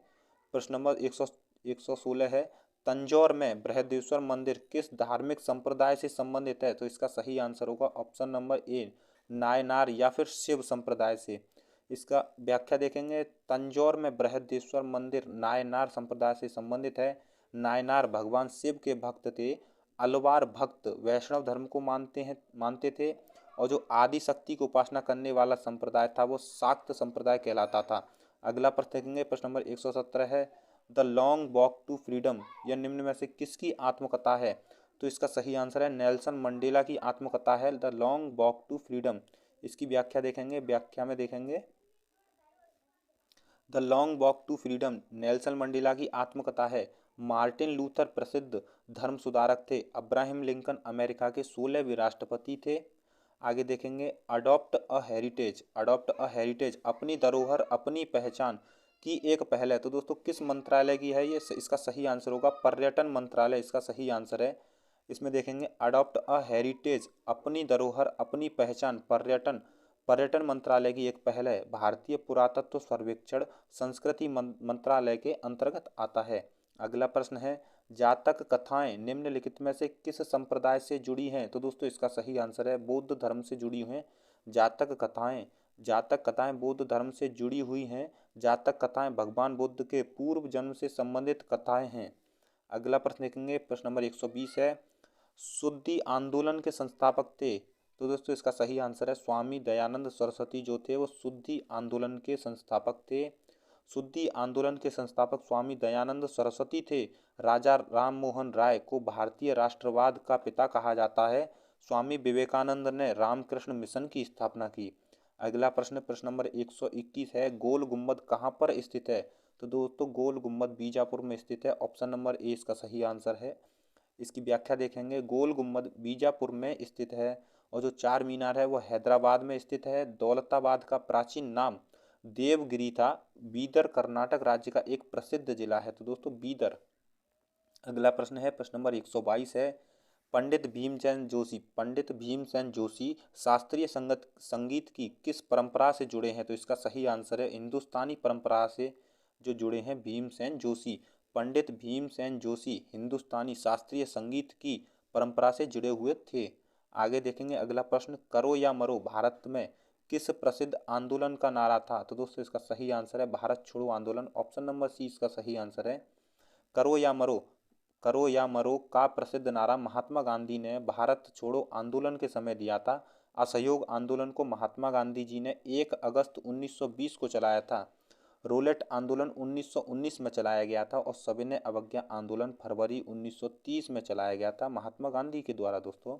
प्रश्न नंबर 116 है, तंजौर में बृहदेश्वर मंदिर किस धार्मिक संप्रदाय से संबंधित है? तो इसका सही आंसर होगा ऑप्शन नंबर ए, नायनार या फिर शिव संप्रदाय से। इसका व्याख्या देखेंगे, तंजौर में बृहदेश्वर मंदिर नायनार संप्रदाय से संबंधित है। नायनार भगवान शिव के भक्त थे। अलवार भक्त वैष्णव धर्म को मानते थे और जो आदि शक्ति की उपासना करने वाला संप्रदाय था वो शाक्त संप्रदाय कहलाता था। अगला प्रश्न देखेंगे, प्रश्न नंबर 117 है, the long walk to freedom यह निम्न में से किसकी आत्मकथा है? तो इसका सही आंसर है नेल्सन मंडेला की आत्मकथा है the long walk to freedom. इसकी व्याख्या देखेंगे, व्याख्या में देखेंगे, the long walk to freedom Nelson Mandela की आत्मकथा है। मार्टिन लूथर प्रसिद्ध धर्म सुधारक थे। अब्राहम लिंकन अमेरिका के 16वें राष्ट्रपति थे। आगे देखेंगे, अडॉप्ट अ हेरिटेज अपनी धरोहर अपनी पहचान की एक पहल है। तो दोस्तों किस मंत्रालय की है ये? इसका सही आंसर होगा पर्यटन मंत्रालय, इसका सही आंसर है। इसमें देखेंगे, अडॉप्ट अ हेरिटेज अपनी धरोहर अपनी पहचान पर्यटन मंत्रालय की एक पहल है। भारतीय पुरातत्व सर्वेक्षण संस्कृति मंत्रालय के अंतर्गत आता है। अगला प्रश्न है, जातक कथाएं निम्नलिखित में से किस संप्रदाय से जुड़ी हैं? तो दोस्तों इसका सही आंसर है बौद्ध धर्म से जुड़ी हुई हैं। जातक कथाएं बौद्ध धर्म से जुड़ी हुई हैं। जातक कथाएं भगवान बुद्ध के पूर्व जन्म से संबंधित कथाएं हैं। अगला प्रश्न देखेंगे, प्रश्न नंबर 120 है, शुद्धि आंदोलन के संस्थापक थे? तो दोस्तों इसका सही आंसर है स्वामी दयानंद सरस्वती जो थे वो शुद्धि आंदोलन के संस्थापक थे। शुद्धि आंदोलन के संस्थापक स्वामी दयानंद सरस्वती थे। राजा राम मोहन राय को भारतीय राष्ट्रवाद का पिता कहा जाता है। स्वामी विवेकानंद ने रामकृष्ण मिशन की स्थापना की। अगला प्रश्न, प्रश्न नंबर 121 है, गोल गुम्बद कहाँ पर स्थित है? तो दोस्तों गोल गुम्बद बीजापुर में स्थित है। ऑप्शन नंबर ए इसका सही आंसर है। इसकी व्याख्या देखेंगे, गोल गुम्बद बीजापुर में स्थित है और जो चार मीनार है वो हैदराबाद में स्थित है। दौलताबाद का प्राचीन नाम देवगिरी था। बीदर कर्नाटक राज्य का एक प्रसिद्ध जिला है। तो दोस्तों बीदर। अगला प्रश्न है, प्रश्न नंबर 122 है, पंडित भीमसेन जोशी शास्त्रीय संगीत की किस परंपरा से जुड़े हैं? तो इसका सही आंसर है हिंदुस्तानी परंपरा से जो जुड़े हैं भीमसेन जोशी। पंडित भीमसेन जोशी हिंदुस्तानी शास्त्रीय संगीत की परंपरा से जुड़े हुए थे। आगे देखेंगे, अगला प्रश्न, करो या मरो भारत में किस प्रसिद्ध आंदोलन का नारा था? तो दोस्तों इसका सही आंसर है भारत छोड़ो आंदोलन। ऑप्शन नंबर सी इसका सही आंसर है। करो या मरो का प्रसिद्ध नारा महात्मा गांधी ने भारत छोड़ो आंदोलन के समय दिया था। असहयोग आंदोलन को महात्मा गांधी जी ने 1 अगस्त 1920 को चलाया था। रोलेट आंदोलन 1919 में चलाया गया था और सविनय अवज्ञा आंदोलन फरवरी 1930 में चलाया गया था महात्मा गांधी के द्वारा। दोस्तों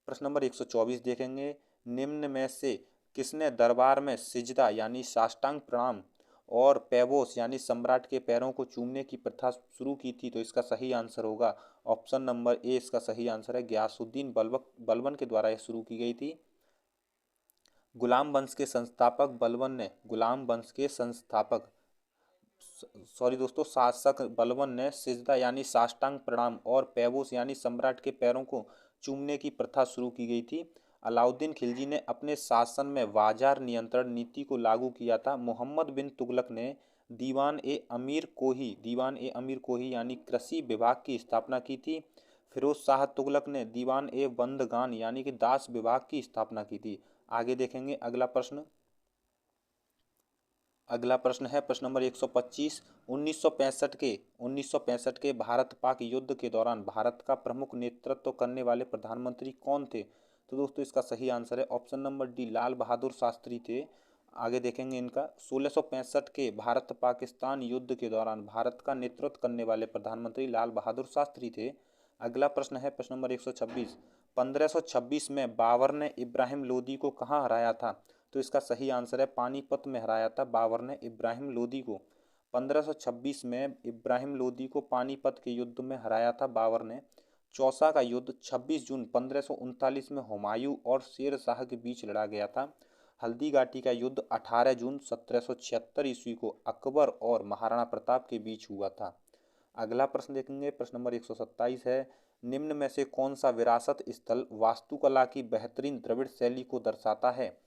प्रश्न नंबर 124 देखेंगे, निम्न में से किसने दरबार में सिजदा यानी साष्टांग प्रणाम और पैबोस यानी सम्राट के पैरों को चूमने की प्रथा शुरू की थी? तो इसका सही आंसर होगा ऑप्शन नंबर ए इसका सही आंसर है गयासुद्दीन बलबन के द्वारा यह शुरू की गई थी। गुलाम वंश के संस्थापक शासक बलबन ने सिजदा यानी साष्टांग प्रणाम और पैबोस यानी सम्राट के पैरों को चूमने की प्रथा शुरू की गई थी। अलाउद्दीन खिलजी ने अपने शासन में बाजार नियंत्रण नीति को लागू किया था। मोहम्मद बिन तुगलक ने दीवान ए अमीर कोही यानी कृषि विभाग की स्थापना की थी। फिरोज शाह तुगलक ने दीवान ए बंदगान यानी कि दास विभाग की स्थापना की थी। आगे देखेंगे अगला प्रश्न है प्रश्न नंबर 125। 1965 के भारत पाक युद्ध के दौरान भारत का प्रमुख नेतृत्व करने वाले प्रधानमंत्री कौन थे? तो दोस्तों इसका सही आंसर है option number D, Lal Bahadur Shastri थे। आगे देखेंगे इनका 1665 के भारत पाकिस्तान युद्ध के दौरान भारत का नेतृत्व करने वाले प्रधानमंत्री लाल बहादुर शास्त्री थे। अगला प्रश्न है प्रश्न नंबर 126। 1526 में बाबर ने इब्राहिम लोदी को कहाँ हराया था? तो इसका सही आंसर है पानीपत में हराया था बाबर ने इब्राहिम लोदी को। 1526 में इब्राहिम लोदी को पानीपत के युद्ध में हराया था बाबर ने। चौसा का युद्ध 26 जून 1539 में हुमायूं और शेर शाह के बीच लड़ा गया था। हल्दी घाटी का युद्ध 18 जून 1776 ईस्वी को अकबर और महाराणा प्रताप के बीच हुआ था। अगला प्रश्न देखेंगे प्रश्न नंबर 127 है। निम्न में से कौन सा विरासत स्थल वास्तुकला की बेहतरीन द्रविड़ शैली को दर्शाता है?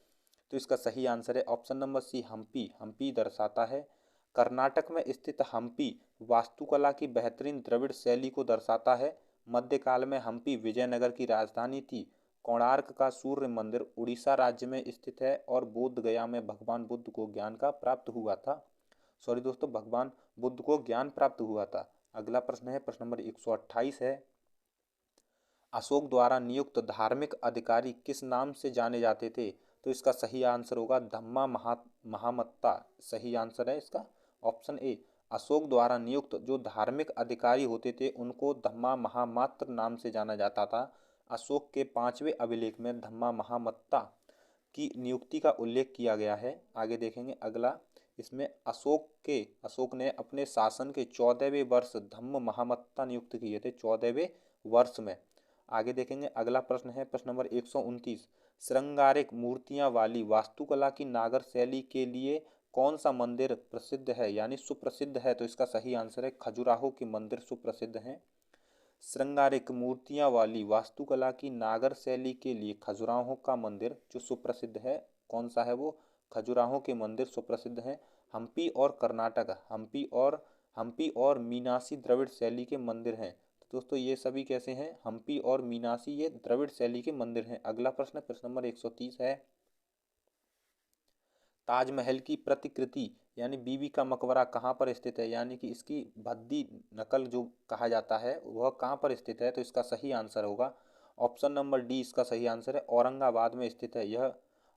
तो इसका सही आंसर है option number C, Hampi. Hampi दर्शाता है। कर्नाटक में स्थित हम्पी वास्तुकला की बेहतरीन द्रविड़ शैली को दर्शाता है। मध्यकाल में हम्पी विजयनगर की राजधानी थी। कोणार्क का सूर्य मंदिर उड़ीसा राज्य में स्थित है और बोध गया में भगवान बुद्ध को ज्ञान का प्राप्त हुआ था। सॉरी दोस्तों, भगवान बुद्ध को ज्ञान प्राप्त हुआ था। अगला प्रश्न है प्रश्न नंबर 128 है। अशोक द्वारा नियुक्त धार्मिक अधिकारी किस नाम से जाने जाते थे? तो इसका सही आंसर होगा धम्मा महामत्ता। सही आंसर है इसका ऑप्शन ए। अशोक द्वारा नियुक्त जो धार्मिक अधिकारी होते थे उनको धम्मा महामात्र नाम से जाना जाता था। अशोक के 5वें अभिलेख में धम्मा महामत्ता की नियुक्ति का उल्लेख किया गया है। आगे देखेंगे अगला, इसमें अशोक ने अपने शासन के 14वें वर्ष धम्म महामत्ता नियुक्त किए थे, 14वें वर्ष में। आगे देखेंगे अगला प्रश्न है प्रश्न नंबर 129। श्रृंगारिक मूर्तियां वाली वास्तुकला की नागर शैली के लिए कौन सा मंदिर प्रसिद्ध है यानी सुप्रसिद्ध है? तो इसका सही आंसर है खजुराहो के मंदिर सुप्रसिद्ध हैं। श्रृंगारिक मूर्तियां वाली वास्तुकला की नागर शैली के लिए खजुराहो का मंदिर जो सुप्रसिद्ध है, कौन सा है वो? खजुराहो के मंदिर सुप्रसिद्ध हैं। हम्पी और कर्नाटक, हम्पी और मीनासी द्रविड़ शैली के मंदिर हैं। तो दोस्तों ये सभी कैसे हैं? हम्पी और मीनासी ये द्रविड़ शैली के मंदिर हैं। अगला प्रश्न प्रश्न नंबर 130 है। ताजमहल की प्रतिकृति यानी बीबी का मकबरा कहाँ पर स्थित है यानी कि इसकी भद्दी नकल जो कहा जाता है वह कहाँ पर स्थित है? तो इसका सही आंसर होगा ऑप्शन नंबर डी। इसका सही आंसर है औरंगाबाद में स्थित है। यह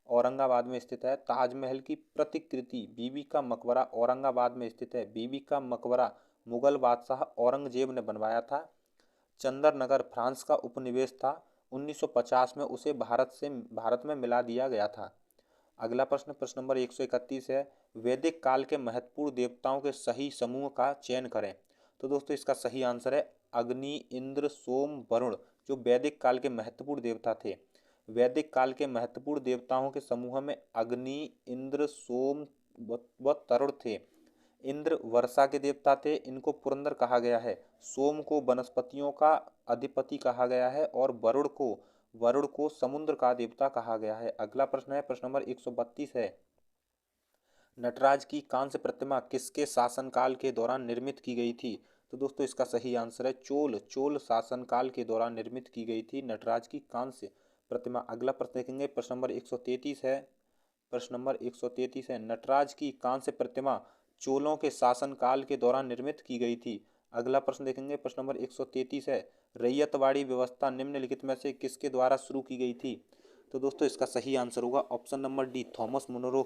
औरंगाबाद में स्थित है। ताजमहल की प्रतिकृति बीबी का मकबरा औरंगाबाद में स्थित है। बीबी का मकबरा मुगल बादशाह औरंगजेब ने बनवाया था। चंदर नगर फ्रांस का उपनिवेश था। 1950 में उसे भारत में मिला दिया गया था। अगला प्रश्न प्रश्न नंबर 131 है। वैदिक काल के महत्वपूर्ण देवताओं के सही समूह का चयन करें। तो दोस्तों इसका सही आंसर है अग्नि, इंद्र, सोम, वरुण जो वैदिक काल के महत्वपूर्ण देवता थे। वैदिक काल के महत्वपूर्ण देवताओं के समूह में अग्नि, इंद्र, सोम व तरुण थे। इंद्र वर्षा के देवता थे, इनको पुरंदर कहा गया है। सोम को वनस्पतियों का अधिपति कहा गया है और वरुण को समुद्र का देवता कहा गया है। अगला प्रश्न है प्रश्न नंबर 132 है। नटराज की कांस्य प्रतिमा किसके शासनकाल के दौरान निर्मित की गई थी? तो दोस्तों इसका सही आंसर है चोल शासनकाल के दौरान निर्मित की गई थी नटराज की कांस्य प्रतिमा। अगला प्रश्न देखेंगे प्रश्न नंबर 133 है। प्रश्न नंबर 133 है। नटराज की कांस्य प्रतिमा चोलों के शासनकाल के दौरान निर्मित की गई थी। अगला प्रश्न देखेंगे प्रश्न नंबर 133 है। रैयतवाड़ी व्यवस्था निम्नलिखित में से किसके द्वारा शुरू की गई थी? तो दोस्तों इसका सही आंसर होगा option number D, Thomas Munro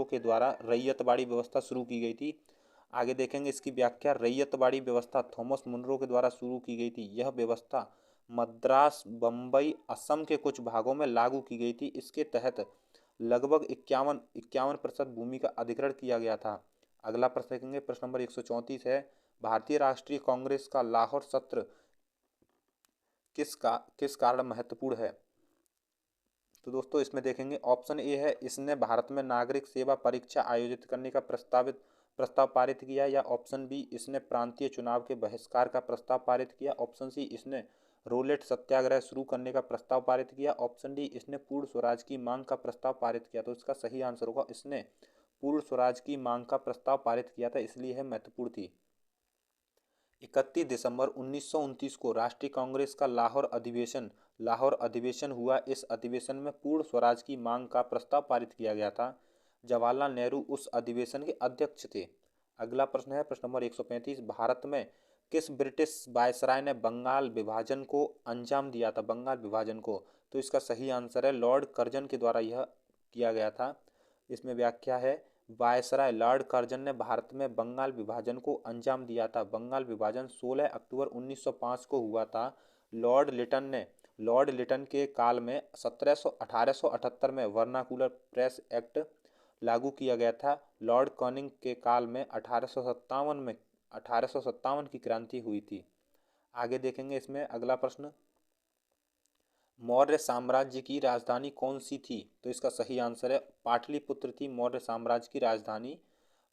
के द्वारा रैयतवाड़ी व्यवस्था शुरू की गई थी। आगे देखेंगे इसकी व्याख्या। रैयतवाड़ी व्यवस्था थॉमस मुनरो के द्वारा शुरू की गई थी। यह व्यवस्था मद्रास, बम्बई, असम के कुछ भागों में लागू की गई थी। इसके तहत लगभग 51% भूमि का अधिग्रहण किया गया था। अगला प्रश्न देखेंगे प्रश्न नंबर 134 है। भारतीय राष्ट्रीय कांग्रेस का लाहौर सत्र किस कारण महत्वपूर्ण है? तो दोस्तों इसमें देखेंगे ऑप्शन ए है इसने भारत में नागरिक सेवा परीक्षा आयोजित करने का प्रस्ताव पारित किया, या ऑप्शन बी इसने प्रांतीय चुनाव के बहिष्कार का प्रस्ताव पारित किया, ऑप्शन सी इसने रोलेट सत्याग्रह शुरू करने का प्रस्ताव पारित किया, ऑप्शन डी इसने पूर्ण स्वराज की मांग का प्रस्ताव पारित किया। तो इसका सही आंसर होगा इसने पूर्ण स्वराज की मांग का प्रस्ताव पारित किया था, इसलिए यह महत्वपूर्ण थी। 31 दिसंबर 1929 को राष्ट्रीय कांग्रेस का लाहौर अधिवेशन हुआ। इस अधिवेशन में पूर्ण स्वराज की मांग का प्रस्ताव पारित किया गया था। जवाहरलाल नेहरू उस अधिवेशन के अध्यक्ष थे। अगला प्रश्न है प्रश्न नंबर 135। भारत में किस ब्रिटिश वायसराय ने बंगाल विभाजन को अंजाम दिया था? बंगाल विभाजन को, तो इसका सही आंसर है लॉर्ड कर्जन के द्वारा यह किया गया था। इसमें व्याख्या है, वायसराय लॉर्ड कर्जन ने भारत में बंगाल विभाजन को अंजाम दिया था। बंगाल विभाजन 16 अक्टूबर 1905 को हुआ था। लॉर्ड लिटन के काल में 1878 में वर्नाकुलर प्रेस एक्ट लागू किया गया था। लॉर्ड कॉनिंग के काल में 1857 की क्रांति हुई थी। आगे देखेंगे इसमें अगला प्रश्न, मौर्य साम्राज्य की राजधानी कौन सी थी? तो इसका सही आंसर है पाटलिपुत्र थी मौर्य साम्राज्य की राजधानी।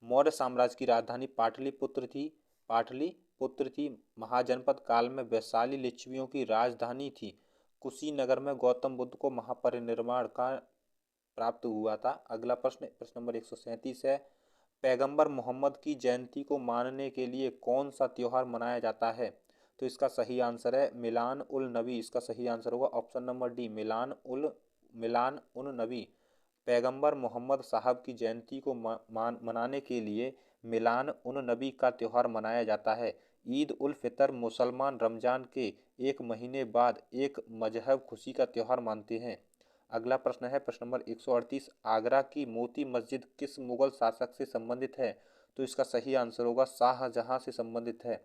मौर्य साम्राज्य की राजधानी पाटलिपुत्र थी। महाजनपद काल में वैशाली लिच्छवियों की राजधानी थी। कुशीनगर में गौतम बुद्ध को महापरिनिर्वाण का प्राप्त हुआ था। अगला प्रश्न प्रश्न नंबर 137 है, पैगंबर मोहम्मद की जयंती को मानने के लिए कौन सा त्योहार मनाया जाता है? तो इसका सही आंसर है मिलान उल नबी। इसका सही आंसर होगा ऑप्शन नंबर डी, मिलान उन नबी। पैगंबर मोहम्मद साहब की जयंती को मनाने के लिए मिलान उन नबी का त्यौहार मनाया जाता है। ईद उल फितर मुसलमान रमजान के एक महीने बाद एक मजहब खुशी का त्यौहार मानते हैं। अगला प्रश्न है प्रश्न नंबर 138। आगरा की मोती मस्जिद किस मुगल शासक से संबंधित है? तो इसका सही आंसर होगा शाहजहां से संबंधित है।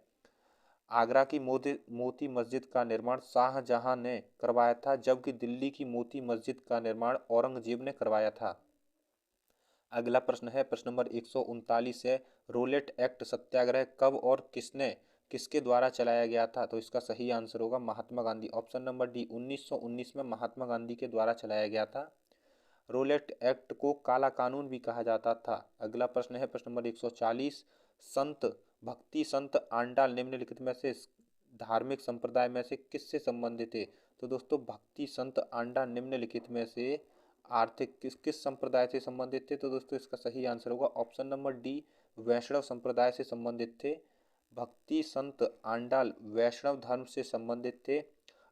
आगरा की मोती मस्जिद का निर्माण शाहजहां ने करवाया था, जबकि दिल्ली की मोती मस्जिद का निर्माण औरंगजेब ने करवाया था। अगला प्रश्न है प्रश्न नंबर 139 है, रोलेट एक्ट सत्याग्रह कब और किसके द्वारा चलाया गया था? तो इसका सही आंसर होगा Mahatma Gandhi. Option number D, 1919 में महात्मा गांधी के द्वारा चलाया गया था। रोलेट एक्ट को काला कानून भी कहा जाता था। अगला प्रश्न है प्रश्न नंबर 140, भक्ति संत आंडाल निम्नलिखित में से धार्मिक संप्रदाय में से किससे संबंधित थे? तो दोस्तों भक्ति संत आंडाल निम्नलिखित में से आर्थिक किस संप्रदाय से संबंधित थे? तो दोस्तों इसका सही आंसर होगा ऑप्शन नंबर डी, वैष्णव संप्रदाय से संबंधित थे। भक्ति संत आंडाल वैष्णव धर्म से संबंधित थे।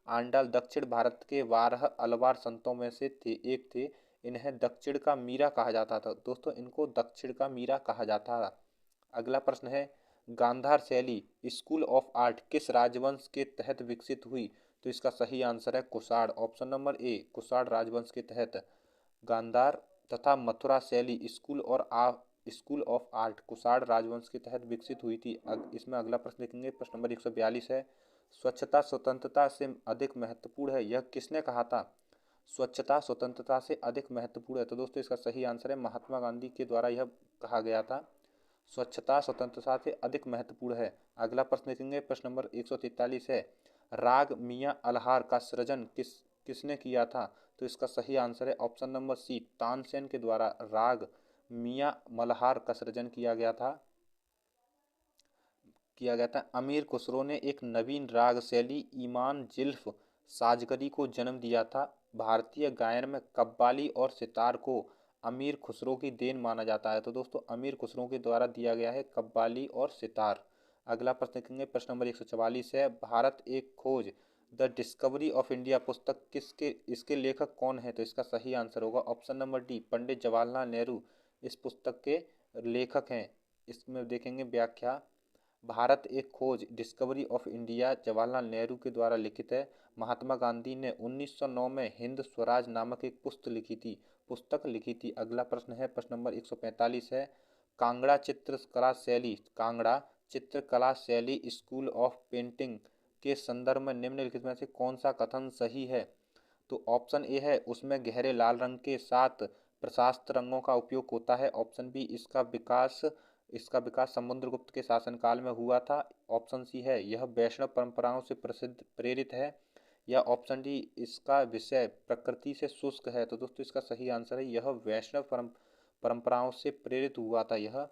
आंडाल दक्षिण भारत के 12 अलवार संतों में से एक थे। इन्हें दक्षिण का मीरा कहा जाता था। दोस्तों इनको दक्षिण का मीरा कहा जाता था। अगला प्रश्न है, गांधार शैली स्कूल ऑफ आर्ट किस राजवंश के तहत विकसित हुई? तो इसका सही आंसर है Kushan. Option number A, Kushan राजवंश के तहत गांधार तथा मथुरा शैली स्कूल ऑफ आर्ट कुषाण राजवंश के तहत विकसित हुई थी। इसमें अगला प्रश्न देखेंगे प्रश्न नंबर 142 है, स्वच्छता स्वतंत्रता से अधिक महत्वपूर्ण है, यह किसने कहा था? स्वच्छता स्वतंत्रता से अधिक महत्वपूर्ण है, तो दोस्तों इसका सही आंसर है महात्मा गांधी के द्वारा यह कहा गया था। स्वच्छता स्वतंत्रता से अधिक महत्वपूर्ण है। अगला प्रश्न देखेंगे प्रश्न नंबर 143 है, राग मियाँ अलहार का सृजन किसने किया था? तो इसका सही आंसर है ऑप्शन नंबर सी, तानसेन के द्वारा राग मियाँ मल्हार का सृजन किया गया था। अमीर खुसरो ने एक नवीन राग शैली ईमान जिल्फ साजगरी को जन्म दिया था। भारतीय गायन में कव्वाली और सितार को अमीर खुसरो की देन माना जाता है। तो दोस्तों अमीर खुसरो के द्वारा दिया गया है कव्वाली और सितार। अगला प्रश्न देखेंगे प्रश्न नंबर 144 है, भारत एक खोज द डिस्कवरी ऑफ इंडिया पुस्तक इसके लेखक कौन है? तो इसका सही आंसर होगा option number D, Pandit Jawaharlal Nehru इस पुस्तक के लेखक हैं। इसमें देखेंगे व्याख्या, भारत एक खोज discovery of India Jawaharlal Nehru के द्वारा लिखित है। महात्मा गांधी ने 1909 में हिंद स्वराज नामक एक पुस्तक लिखी थी। अगला प्रश्न है प्रश्न नंबर 145 है, कांगड़ा चित्रकला शैली स्कूल ऑफ पेंटिंग के संदर्भ में निम्नलिखित में से कौन सा कथन सही है? तो ऑप्शन ए है, उसमें गहरे लाल रंग के साथ प्रशस्त रंगों का उपयोग होता है। ऑप्शन बी, इसका विकास समुद्रगुप्त के शासनकाल में हुआ था। ऑप्शन सी है, यह वैष्णव परंपराओं से प्रेरित है। या ऑप्शन डी, इसका विषय प्रकृति से शुष्क है। तो दोस्तों इसका सही आंसर है, यह वैष्णव परंपराओं से प्रेरित हुआ था। यह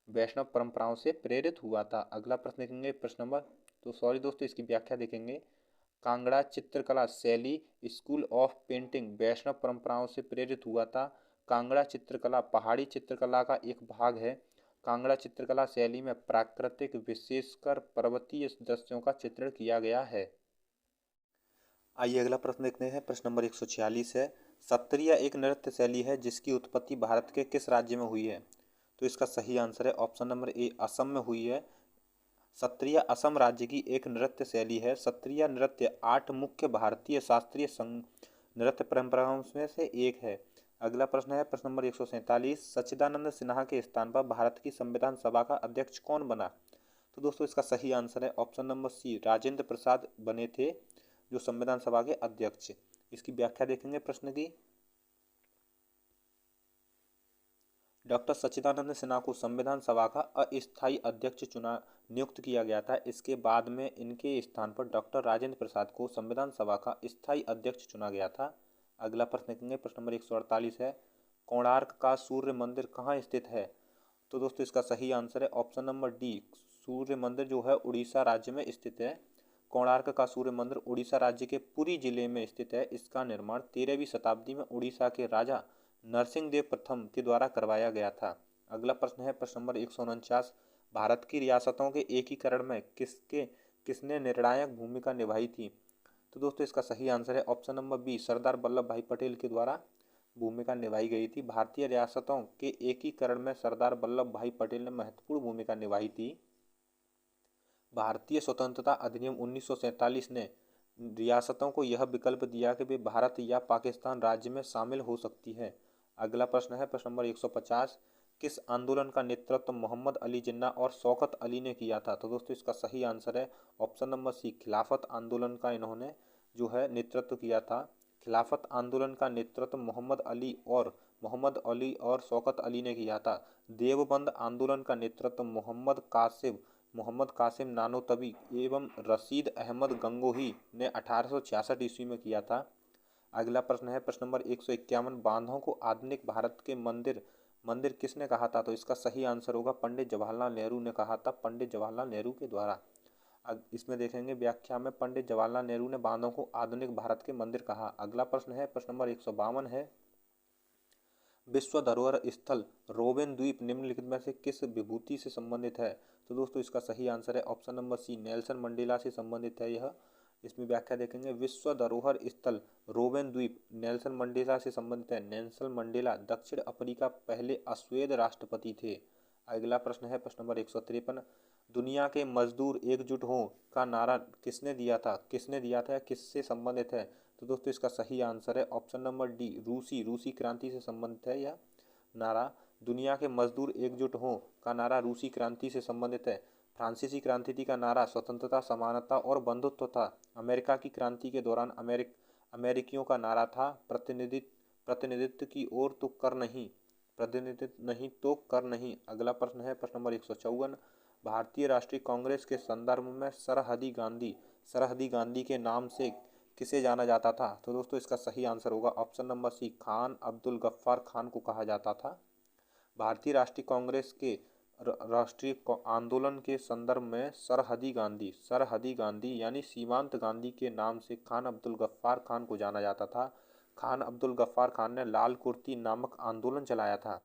वैष्णव परंपराओं से प्रेरित हुआ था। अगला प्रश्न देखेंगे प्रश्न नंबर, तो सॉरी दोस्तों इसकी व्याख्या देखेंगे, कांगड़ा चित्रकला शैली स्कूल ऑफ पेंटिंग वैष्णव परंपराओं से प्रेरित हुआ था। कांगड़ा चित्रकला पहाड़ी चित्रकला का एक भाग है कांगड़ा चित्रकला शैली में प्राकृतिक विशेषकर पर्वतीय दृश्यों का चित्रण किया गया है। आइए अगला प्रश्न देखते हैं। प्रश्न नंबर 146 है, सत्रिया एक नृत्य शैली है जिसकी उत्पत्ति भारत के किस राज्य में हुई है? तो इसका सही आंसर है ऑप्शन नंबर ए, असम में हुई है। सत्रिया असम राज्य की एक नृत्य शैली है। सत्रिया नृत्य 8 मुख्य भारतीय शास्त्रीय नृत्य परंपराओं में से एक है। अगला प्रश्न है प्रश्न नंबर 147, सच्चिदानंद सिन्हा के स्थान पर भारत की संविधान सभा का अध्यक्ष कौन बना? तो दोस्तों इसका सही आंसर है ऑप्शन नंबर सी, राजेंद्र प्रसाद बने थे जो संविधान सभा के अध्यक्ष। इसकी व्याख्या देखेंगे प्रश्न की। डॉक्टर सच्चिदानंद सिन्हा को संविधान सभा का अस्थायी अध्यक्ष नियुक्त किया गया था। इसके बाद में इनके स्थान पर डॉक्टर राजेंद्र प्रसाद को संविधान सभा का स्थायी अध्यक्ष चुना गया था। अगला प्रश्न देखेंगे प्रश्न नंबर 148 है, कोणार्क का सूर्य मंदिर कहाँ स्थित है? तो दोस्तों इसका सही आंसर है ऑप्शन नंबर डी, सूर्य मंदिर जो है उड़ीसा राज्य में स्थित है। कोणार्क का सूर्य मंदिर उड़ीसा राज्य के पुरी जिले में स्थित है। इसका निर्माण 13वीं शताब्दी में उड़ीसा के राजा नरसिंह देव प्रथम के द्वारा करवाया गया था। अगला प्रश्न है प्रश्न नंबर 149, भारत की रियासतों के एकीकरण में किसने निर्णायक भूमिका निभाई थी? तो दोस्तों इसका सही आंसर है option number B, Sardar Vallabh भाई पटेल के द्वारा भूमिका निभाई गई थी। भारतीय रियासतों के एकीकरण में सरदार वल्लभ भाई पटेल ने महत्वपूर्ण भूमिका निभाई थी। भारतीय स्वतंत्रता अधिनियम 1947 ने रियासतों को यह विकल्प दिया कि वे भारत या पाकिस्तान राज्य में शामिल हो सकती है। अगला प्रश्न है प्रश्न नंबर 150, किस आंदोलन का नेतृत्व मोहम्मद अली जिन्ना और शौकत अली ने किया था? तो दोस्तों इसका सही आंसर है ऑप्शन नंबर सी, खिलाफत आंदोलन का इन्होंने जो है नेतृत्व किया था। खिलाफत आंदोलन का नेतृत्व मोहम्मद अली और शौकत अली ने किया था। देवबंद आंदोलन का नेतृत्व मोहम्मद कासिम नानोतबी एवं रशीद अहमद गंगोही ने 1866 ईस्वी में किया था। अगला प्रश्न है प्रश्न नंबर 151, बांधों को आधुनिक भारत के मंदिर किसने कहा था? तो इसका सही आंसर होगा पंडित जवाहरलाल नेहरू ने कहा था, पंडित जवाहरलाल नेहरू के द्वारा। इसमें देखेंगे व्याख्या में पंडित जवाहरलाल नेहरू ने बांधों को आधुनिक भारत के मंदिर कहा। अगला प्रश्न है प्रश्न नंबर 152 है, विश्व धरोहर स्थल रोबेन द्वीप निम्नलिखित में से किस विभूति से संबंधित है? तो दोस्तों इसका सही आंसर है option number C, Nelson Mandela से संबंधित है यह। इसमें व्याख्या देखेंगे, विश्व धरोहर स्थल रोबेन द्वीप नेल्सन मंडेला से संबंधित है। नेल्सन मंडेला दक्षिण अफ्रीका पहले अश्वेत राष्ट्रपति थे। अगला प्रश्न है प्रश्न नंबर 153, दुनिया के मजदूर एकजुट हों का नारा किसने दिया था या किससे संबंधित है? तो दोस्तों इसका सही आंसर है ऑप्शन नंबर डी, रूसी क्रांति से संबंधित है यह नारा। दुनिया के मजदूर एकजुट हों का नारा रूसी क्रांति से संबंधित है। फ्रांसीसी क्रांति का नारा स्वतंत्रता, समानता और बंधुत्व था। अमेरिका की क्रांति के दौरान अमेरिकियों का नारा था प्रतिनिधित्व की ओर तो कर नहीं, प्रतिनिधित्व नहीं तो कर नहीं। अगला प्रश्न है प्रश्न नंबर 154, भारतीय राष्ट्रीय कांग्रेस के संदर्भ में सरहदी गांधी के नाम से किसे जाना जाता था? तो दोस्तों इसका सही आंसर होगा option number C, Khan Abdul Ghaffar Khan को कहा जाता था। भारतीय राष्ट्रीय कांग्रेस के राष्ट्रीय आंदोलन के संदर्भ में सरहदी गांधी यानी सीमांत गांधी के नाम से खान अब्दुल गफ्फार खान को जाना जाता था। खान अब्दुल गफ्फार खान ने लाल कुर्ती नामक आंदोलन चलाया था।